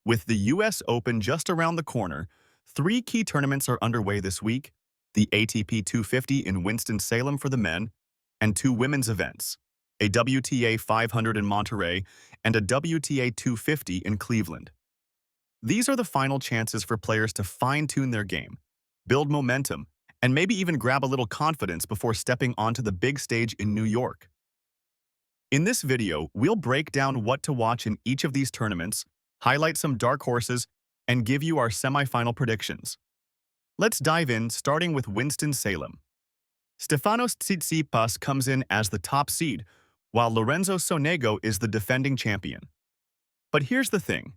With the US Open just around the corner, three key tournaments are underway this week: the ATP 250 in Winston-Salem for the men, and two women's events, a WTA 500 in Monterrey and a WTA 250 in Cleveland. These are the final chances for players to fine-tune their game, build momentum, and maybe even grab a little confidence before stepping onto the big stage in New York. In this video, we'll break down what to watch in each of these tournaments, highlight some dark horses, and give you our semifinal predictions. Let's dive in, starting with Winston-Salem. Stefanos Tsitsipas comes in as the top seed, while Lorenzo Sonego is the defending champion. But here's the thing.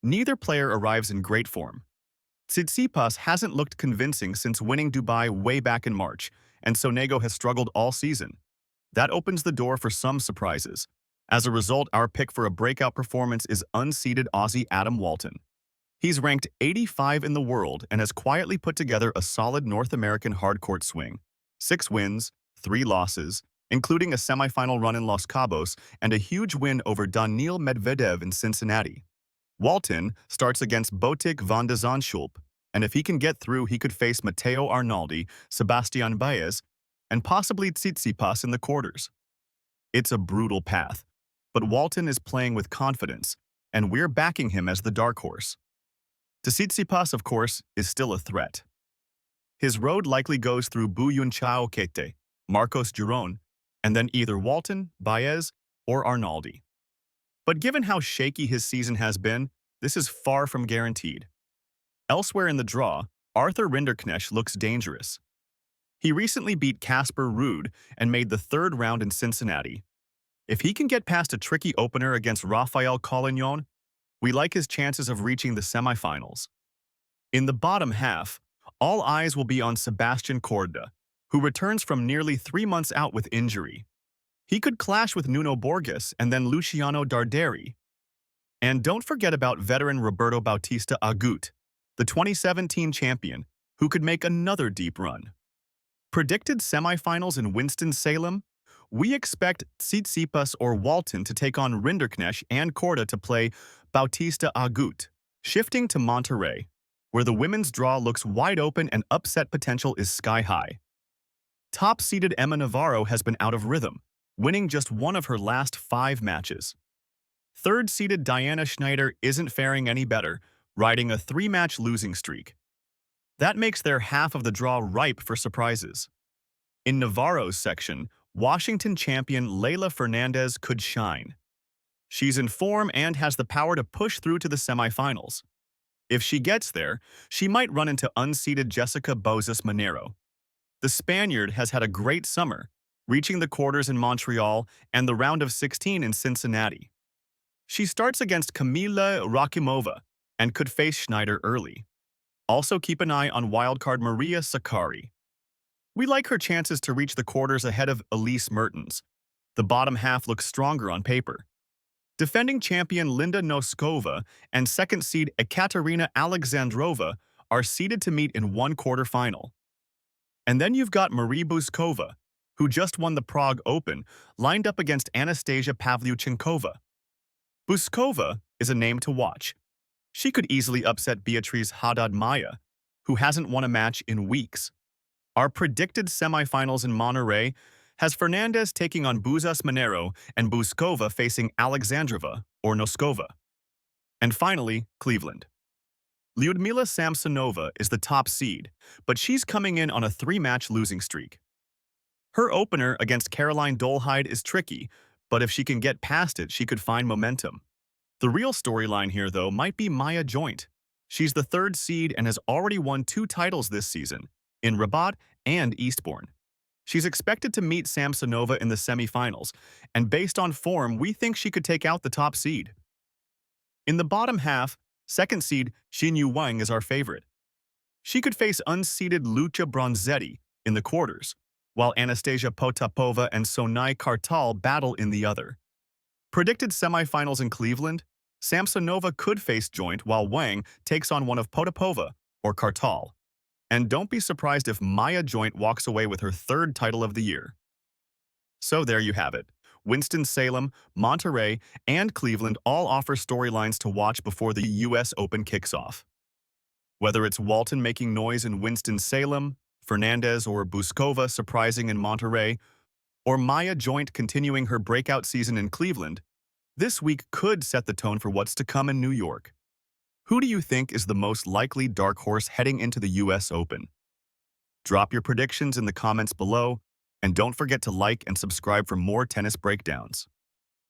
Neither player arrives in great form. Tsitsipas hasn't looked convincing since winning Dubai way back in March, and Sonego has struggled all season. That opens the door for some surprises. As a result, our pick for a breakout performance is unseeded Aussie Adam Walton. He's ranked 85 in the world and has quietly put together a solid North American hardcourt swing. 6 wins, 3 losses, including a semifinal run in Los Cabos and a huge win over Daniil Medvedev in Cincinnati. Walton starts against Botic van de Zandschulp, and if he can get through, he could face Matteo Arnaldi, Sebastian Baez, and possibly Tsitsipas in the quarters. It's a brutal path, but Walton is playing with confidence, and we're backing him as the dark horse. Tsitsipas, of course, is still a threat. His road likely goes through Buyun-Chao Kete, Marcos Giron, and then either Walton, Baez, or Arnaldi. But given how shaky his season has been, this is far from guaranteed. Elsewhere in the draw, Arthur Rinderknecht looks dangerous. He recently beat Casper Ruud and made the third round in Cincinnati. If he can get past a tricky opener against Rafael Collignon, we like his chances of reaching the semifinals. In the bottom half, all eyes will be on Sebastian Corda, who returns from nearly 3 months out with injury. He could clash with Nuno Borges and then Luciano Darderi. And don't forget about veteran Roberto Bautista Agut, the 2017 champion, who could make another deep run. Predicted semifinals in Winston-Salem? We expect Tsitsipas or Walton to take on Rinderknecht and Corda to play Bautista Agut. Shifting to Monterrey, where the women's draw looks wide open and upset potential is sky-high. Top-seeded Emma Navarro has been out of rhythm, winning just one of her last 5 matches. Third-seeded Diana Schneider isn't faring any better, riding a 3-match losing streak. That makes their half of the draw ripe for surprises. In Navarro's section, Washington champion Leylah Fernandez could shine. She's in form and has the power to push through to the semifinals. If she gets there, she might run into unseeded Jessica Bozas Monero. The Spaniard has had a great summer, reaching the quarters in Montreal and the round of 16 in Cincinnati. She starts against Kamila Rakimova and could face Schneider early. Also keep an eye on wildcard Maria Sakkari. We like her chances to reach the quarters ahead of Elise Mertens. The bottom half looks stronger on paper. Defending champion Linda Noskova and second seed Ekaterina Alexandrova are seeded to meet in one quarterfinal. And then you've got Marie Buzkova, who just won the Prague Open, lined up against Anastasia Pavlyuchenkova. Buzkova is a name to watch. She could easily upset Beatriz Haddad-Maia, who hasn't won a match in weeks. Our predicted semifinals in Monterrey has Fernandez taking on Buzas Monero and Buzkova facing Alexandrova or Noskova. And finally, Cleveland. Lyudmila Samsonova is the top seed, but she's coming in on a 3-match losing streak. Her opener against Caroline Dolehide is tricky, but if she can get past it, she could find momentum. The real storyline here, though, might be Maya Joint. She's the 3rd seed and has already won 2 titles this season, in Rabat and Eastbourne. She's expected to meet Samsonova in the semifinals, and based on form, we think she could take out the top seed. In the bottom half, 2nd seed Xinyu Wang is our favorite. She could face unseeded Lucia Bronzetti in the quarters, while Anastasia Potapova and Sonai Kartal battle in the other. Predicted semifinals in Cleveland? Samsonova could face Joint while Wang takes on one of Potapova or Kartal. And don't be surprised if Maya Joint walks away with her 3rd title of the year. So there you have it. Winston-Salem, Monterrey, and Cleveland all offer storylines to watch before the U.S. Open kicks off. Whether it's Walton making noise in Winston-Salem, Fernandez or Buskova surprising in Monterrey, or Maya Joint continuing her breakout season in Cleveland, this week could set the tone for what's to come in New York. Who do you think is the most likely dark horse heading into the U.S. Open? Drop your predictions in the comments below, and don't forget to like and subscribe for more tennis breakdowns.